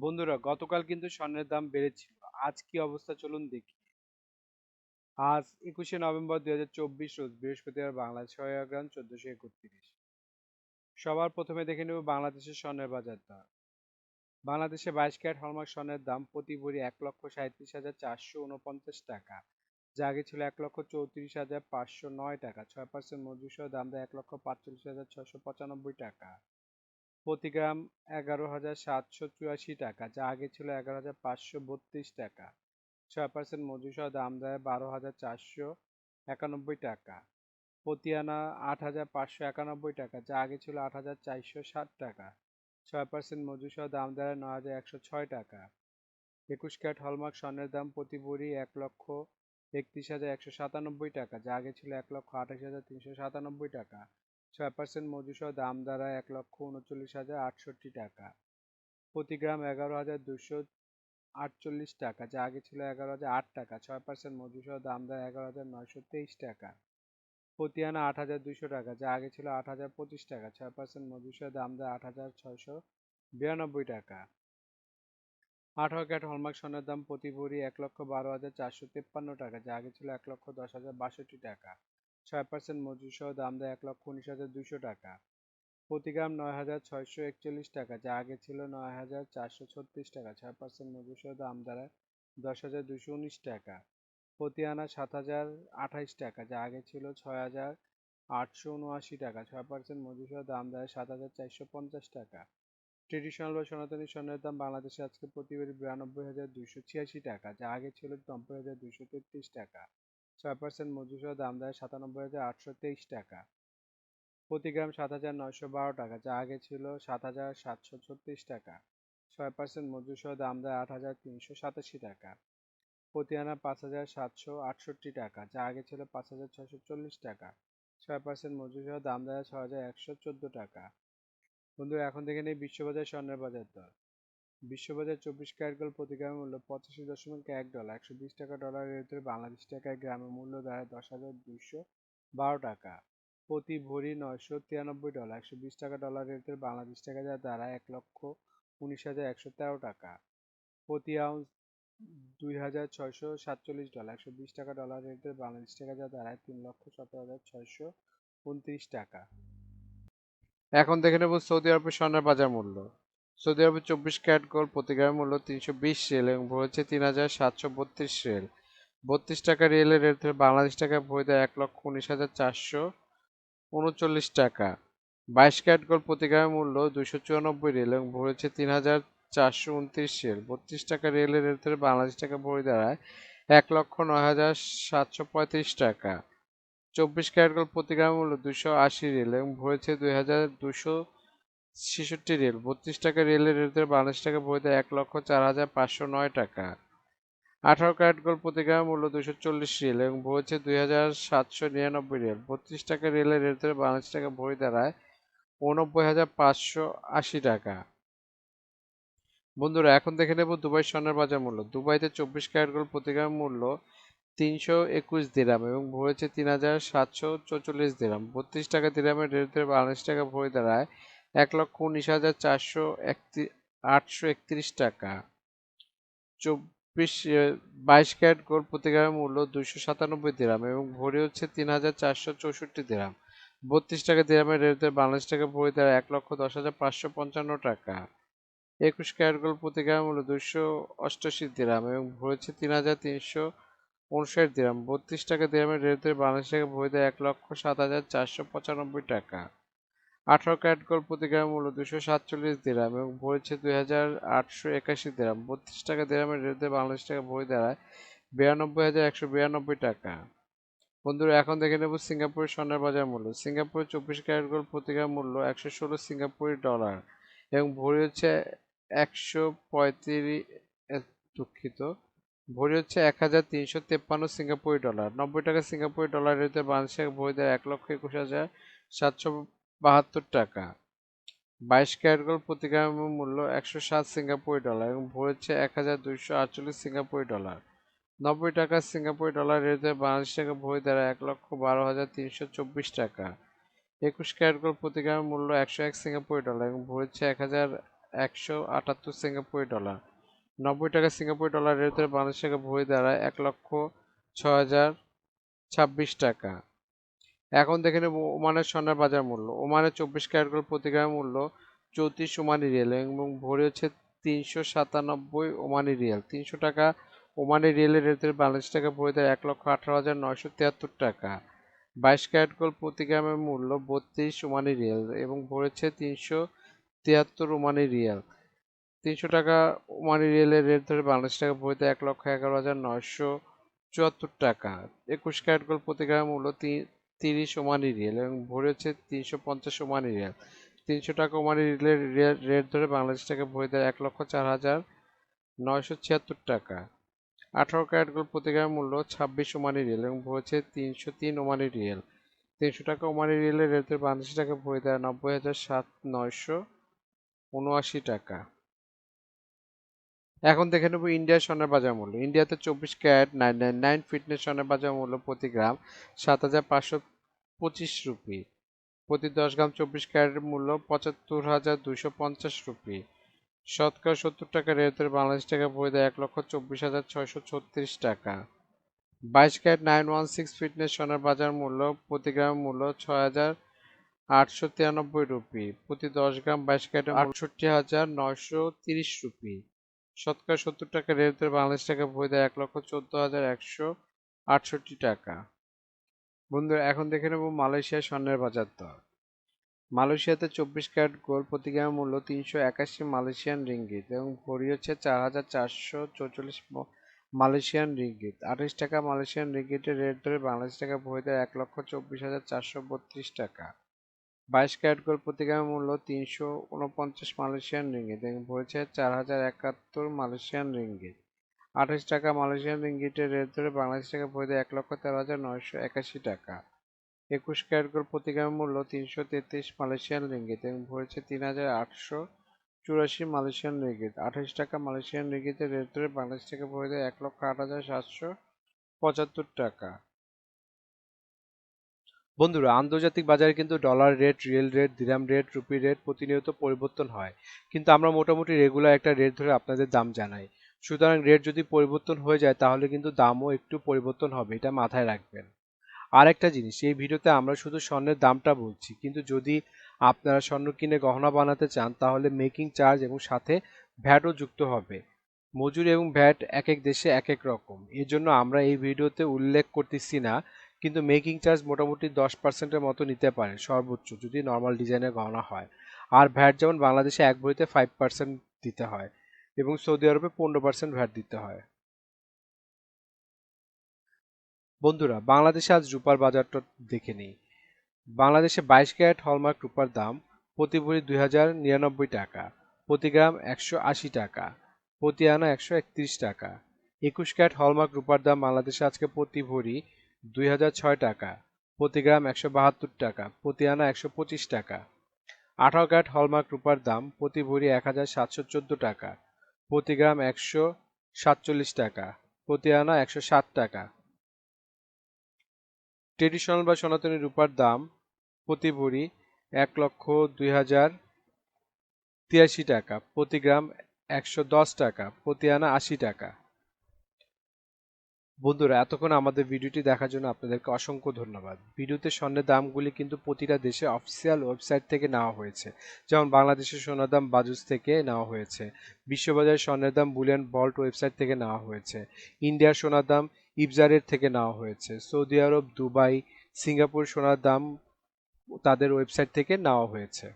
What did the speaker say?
বন্ধুরা, গতকাল কিন্তু স্বর্ণের দাম বেড়েছিল। আজ কি অবস্থা চলুন দেখি। আজ 21শে নভেম্বর 2024 রোজ বৃহস্পতিবার, বাংলাদেশ 6 গ্রাম 1431। সবার প্রথমে দেখে নেব বাংলাদেশের স্বর্ণের বাজার দর। বাংলাদেশে 22 ক্যারেট হলমার্ক স্বর্ণের দাম প্রতি ভরি 1,37,449 টাকা, যা আগে ছিল 1,34,509 টাকা। 6% মজুরি সহ দাম দেয় 1,45,695 টাকা। প্রতি গ্রাম 11,784 টাকা, যা আগে ছিল 11,532 টাকা। 6% মজুরি সহ দাম দেয় 12,491 টাকা। প্রতি আনা 8,591 টাকা, যা আগে ছিল 8,460 টাকা। 6% মজুরি সহ দাম দেয় 9,106 টাকা। 21 ক্যারেট হলমার্ক স্বর্ণের দাম প্রতি ভরি 1,31,197 টাকা, যা আগে ছিল 1,28,397 টাকা। 6% মজুরি সহ দাম দাঁড়ায় 1,39,068 টাকা। প্রতি গ্রাম 11,248 টাকা, যা আগে ছিল 11,008 টাকা। 6% মজুরি সহ দাম দেয় 11,923 টাকা। প্রতি আনা 8,200 টাকা, যা আগে ছিল 8,025 টাকা। 6% মজুরি সহ দাম দেয় 8,692 টাকা। 18 ক্যারেট হলমার্ক স্বর্ণের দাম প্রতি ভরি 1,12,453 টাকা, যা আগে ছিল 1,10,062 টাকা। 6% মজুরি সহ দাম দেয় 1,19,200 টাকা। প্রতি গ্রাম 9,641 টাকা, যা আগে ছিল 9,436 টাকা। 6% মজুরি সহ দাম দাঁড়ায় 10,219 টাকা। প্রতি আনা 7,028 টাকা, যা আগে ছিল 6,879 টাকা। 6% মজুরি সহ দাম দাঁড়ায় 7,450 টাকা। ট্রেডিশনাল বা সনাতনী স্বর্ণের দাম বাংলাদেশে আজকে প্রতি ভরি 92,286 টাকা, যা আগে ছিল 90,233 টাকা। 6% মজুরি সহ দাম দেয় 97,823 টাকা। প্রতি গ্রাম 7,912 টাকা, যা আগে ছিল 7,736 টাকা। 6% মজুরি সহ দাম দেয় 8,387 টাকা। প্রতি আনা 5,768 টাকা, যা আগে ছিল 5,640 টাকা। 6% মজুরি সহ দাম দেয় 6,114 টাকা। বন্ধুরা, এখন দেখে নেই বিশ্ববাজার স্বর্ণের বাজার দর। বিশ্ববাজার 24 ক্যারেট গোল্ড প্রতি গ্রামের মূল্য 85.1 ডলার, 120 টাকা ডলারের ভিতরে বাংলাদেশ টাকায় গ্রামের মূল্য দাঁড়ায় 10,212 টাকা। প্রতি ভরি 993 ডলার, 120 টাকা ডলারের ভিতরে বাংলাদেশ টাকা যা দাঁড়ায় 1,19,113 টাকা। প্রতি আউন্স 2,647 ডলার, 120 টাকা ডলারের ভিতরে বাংলাদেশ টাকা যা দাঁড়ায় 3,17,629 টাকা। এখন দেখে নেব সৌদি আরবের স্বর্ণের বাজার মূল্য। সৌদি আরবের 24 ক্যারেট গোল্ড প্রতি গ্রামের মূল্য 320 রিয়াল এবং ভরি 3,732 রিয়াল। 32 টাকা রিয়েলের রেট ধরে বাংলাদেশ টাকায় ভরি দেয় 1,19,439 টাকা। 22 ক্যারেট গোল্ড প্রতি গ্রামের মূল্য 294 রিয়াল এবং ভরি 3,429 রিয়াল। 32 টাকা রিয়েলের রেট ধরে বাংলাদেশ টাকা ভরি দাঁড়ায় 1,09,735 টাকা। 24 ক্যারেট গোল্ড প্রতি গ্রামের মূল্য 280 রিয়াল এবং ভরেছে 2,266 রিয়াল। 32 টাকা রিয়েলের রেট ধরে বাংলাদেশ টাকা ভরি দেয় 1,04,509 টাকা। 18 ক্যারেট গোল্ড প্রতি গ্রামের মূল্য 240 রিয়াল এবং ভরেছে 2,799 রিয়াল। 32 টাকা রিয়েলের রেট ধরে বাংলাদেশ টাকা ভরি দাঁড়ায় 89,580 টাকা। বন্ধুরা, এখন দেখে নেব দুবাই স্বর্ণের বাজার মূল্য। দুবাইতে 24 ক্যারেট গোল্ড প্রতি গ্রামের মূল্য 321 দিরহাম এবং ভরেছে 3,744 দিরহাম। 32 টাকা দিরহামের রেট ধরে বাংলাদেশ টাকা ভরি দাঁড়ায় 1,19,831 টাকা। 22 ক্যারেট গোল্ড প্রতি গ্রামের মূল্য 297 দিরহাম এবং ভরি 3,464 দিরহাম। 32 টাকা দিরহামের রেট ধরে বাংলাদেশ টাকা ভরি দাঁড়ায় 1,10,555 টাকা। 21 ক্যারেট গোল্ড প্রতি গ্রামের মূল্য 288 দিরহাম এবং ভরেছে 3,359 দিরহাম। 32 টাকা দিরহামের রেট ধরে বাংলাদেশ টাকা ভরি দেয় 1,07,495 টাকা। 18 ক্যারেট গোল্ড প্রতি গ্রামের মূল্য 247 দিরহাম এবং ভরেছে 2,881 দিরহাম। 32 টাকা দিরহামের রেট ধরে বাংলাদেশ টাকা ভরি দাঁড়ায় 92,192 টাকা। বন্ধুরা, এখন দেখে নেব সিঙ্গাপুরের স্বর্ণের বাজার মূল্য। সিঙ্গাপুরের 24 ক্যারেট গোল্ড প্রতি গ্রাম মূল্য 116 সিঙ্গাপুরি ডলার এবং ভরি 135 দুঃখিত ভরি 1,353 সিঙ্গাপুরি ডলার। 90 টাকা সিঙ্গাপুরি ডলার রেটে বাংলাদেশে ভরি দেয় 1,21,772 টাকা। 22 ক্যারেট গোল্ড প্রতি গ্রামের মূল্য 107 সিঙ্গাপুরি ডলার এবং ভরি 1,248 সিঙ্গাপুরি ডলার। 90 টাকা সিঙ্গাপুরি ডলার রেটে বাংলাদেশ টাকা ভরি দাঁড়ায় 1,12,324 টাকা। 21 ক্যারেট গোল্ড প্রতি গ্রামের মূল্য 101 সিঙ্গাপুরি ডলার এবং ভরি 1,000 178 সিঙ্গাপুরি ডলার। 90 টাকা সিঙ্গাপুরি ডলার এর ভিতরে বাংলাদেশ টাকা ভরি দাঁড়ায় 1,06,026 টাকা। এখন দেখে নেব ওমানের স্বর্ণের বাজার মূল্য। ওমানের 24 ক্যারেট গোল্ড প্রতি গ্রাম মূল্য 34 ওমানি রিয়াল এবং ভরি হচ্ছে 397 ওমানি রিয়াল। 300 টাকা ওমানি রিয়ালের রেট বাংলাদেশ টাকা ভরি দেয় 1,18,973 টাকা। 22 ক্যারেট গোল্ড প্রতি গ্রামের মূল্য 32 ওমানি রিয়াল এবং ভরেছে 373 ওমানি রিয়াল। 300 টাকা ওমানি রিয়ালের রেট ধরে বাংলাদেশ টাকা ভরি দেয় 1,11,974 টাকা। 21 ক্যারেট গোল্ড প্রতি গ্রামের মূল্য 30 ওমানি রিয়াল এবং ভরি হচ্ছে 350 ওমানি রিয়াল। 300 টাকা ওমানি রিয়ালের রেট ধরে বাংলাদেশ টাকা ভরি দেয় 1,04,976 টাকা। 18 ক্যারেট গোল্ড প্রতি গ্রামের মূল্য 26 ওমানি রিয়াল এবং ভরেছে 303 ওমানি রিয়াল। 300 টাকা ওমানি রিয়ালের রেট ধরে বাংলাদেশ টাকা ভরি দেয় 90,979 টাকা। এখন দেখে নেব ইন্ডিয়ার স্বর্ণের বাজার মূল্য। ইন্ডিয়াতে 24 ক্যারেট 999 ফিটনেস স্বর্ণের বাজার মূল্য প্রতি গ্রাম 7,525 রুপি। প্রতি 10 গ্রাম 24 ক্যারেটের মূল্য 75,250 রুপি। শতকরা 70 টাকা রেট ধরে বাংলাদেশ টাকা ভরি দেয় 1,24,636 টাকা। 22 ক্যারেট 916 ফিটনেস স্বর্ণের বাজার মূল্য প্রতি গ্রামের মূল্য 6,893 রুপি। প্রতি 10 গ্রাম 22 ক্যারেটের 68,930 রুপি। শতকরা 70 টাকা রেট ধরে বাংলাদেশ টাকা ভরি দেয় 1,14,168 টাকা। বন্ধুরা এখন দেখে নেব মালয়েশিয়ার স্বর্ণের বাজার দর। মালয়েশিয়াতে 24 ক্যারেট গোল্ড প্রতি গ্রামের মূল্য 381 মালয়েশিয়ান রিঙ্গিত এবং ভরি হচ্ছে 4,444 মালয়েশিয়ান রিঙ্গিত। 28 টাকা মালয়েশিয়ান রিঙ্গিতের রেট ধরে বাংলাদেশ টাকা ভরি দেয় 1,24,432 টাকা। 22 ক্যারেট গোল্ড প্রতি গ্রামের মূল্য 349 মালয়েশিয়ান রিঙ্গিত এবং ভরেছে 4,071 মালয়েশিয়ান রিঙ্গিত। 28 টাকা মালয়েশিয়ান রিঙ্গিতের রেট ধরে বাংলাদেশ টাকা ভরি দেয় 1,13,981 টাকা। 21 ক্যারেট গোল্ড প্রতি গ্রামের মূল্য 333 মালয়েশিয়ান রিঙ্গিত এবং ভরেছে 3,884 মালয়েশিয়ান রিঙ্গিত। 28 টাকা মালয়েশিয়ান রিঙ্গিতের রেট ধরে বাংলাদেশ টাকা ভরি দেয় 1,08,775 টাকা। বন্ধুরা আন্তর্জাতিক বাজারে কিন্তু ডলার রেট, রিয়েল রেট, দিরহাম রেট, রুপি রেট প্রতিনিয়ত পরিবর্তন হয়, কিন্তু আমরা মোটামুটি রেগুলার একটা রেট ধরে আপনাদের দাম জানাই। সুতরাং রেট যদি পরিবর্তন হয়ে যায় তাহলে কিন্তু দামও একটু পরিবর্তন হবে, এটা মাথায় রাখবেন। আর একটা জিনিস, এই ভিডিওতে আমরা শুধু স্বর্ণের দামটা বলছি, কিন্তু যদি আপনারা স্বর্ণ কিনে গহনা বানাতে চান তাহলে মেকিং চার্জ এবং সাথে ভ্যাটও যুক্ত হবে। মজুরি এবং ভ্যাট এক এক দেশে এক এক রকম, এর জন্য আমরা এই ভিডিওতে উল্লেখ করতেছি না, কিন্তু মেকিং চার্জ মোটামুটি 10%-এর মতো নিতে পারে সর্বোচ্চ যদি নর্মাল ডিজাইনের গহনা হয়। আর ভ্যাট যেমন বাংলাদেশে এক ভরিতে 5% দিতে হয় এবং সৌদি আরবে 15% ভ্যাট দিতে হয়। বন্ধুরা বাংলাদেশে আজ রূপার বাজারটা দেখে নিই। বাংলাদেশে 22 ক্যারেট হলমার্ক রূপার দাম প্রতি ভরি 2,099 টাকা, প্রতি গ্রাম 180 টাকা, প্রতি আনা 131 টাকা। 21 ক্যারেট হলমার্ক রূপার দাম বাংলাদেশে আজকে প্রতি ভরি 2,006 টাকা, প্রতি গ্রাম 172 টাকা, প্রতি আনা 125 টাকা। 18 ক্যারেট হলমার্ক রূপার দাম প্রতি ভরি 1,714 টাকা, প্রতি গ্রাম 147 টাকা, প্রতি আনা 160 টাকা। ট্রেডিশনাল বা সনাতনী রূপার দাম প্রতি ভরি 1,02,083 টাকা, প্রতি গ্রাম 110 টাকা, প্রতি আনা 80 টাকা। বন্ধুরা এতক্ষণ আমাদের ভিডিওটি দেখার জন্য আপনাদেরকে অসংখ্য ধন্যবাদ। ভিডিওতে স্বর্ণের দামগুলি কিন্তু প্রতিটা দেশে অফিসিয়াল ওয়েবসাইট থেকে নেওয়া হয়েছে, যেমন বাংলাদেশের সোনার দাম বাজুস থেকে নেওয়া হয়েছে, বিশ্ববাজারের স্বর্ণের দাম বুলিয়ান ভল্ট ওয়েবসাইট থেকে নেওয়া হয়েছে, ইন্ডিয়ার সোনার দাম ইবজারের থেকে নেওয়া হয়েছে, সৌদি আরব, দুবাই, সিঙ্গাপুর সোনার দাম তাদের ওয়েবসাইট থেকে নেওয়া হয়েছে।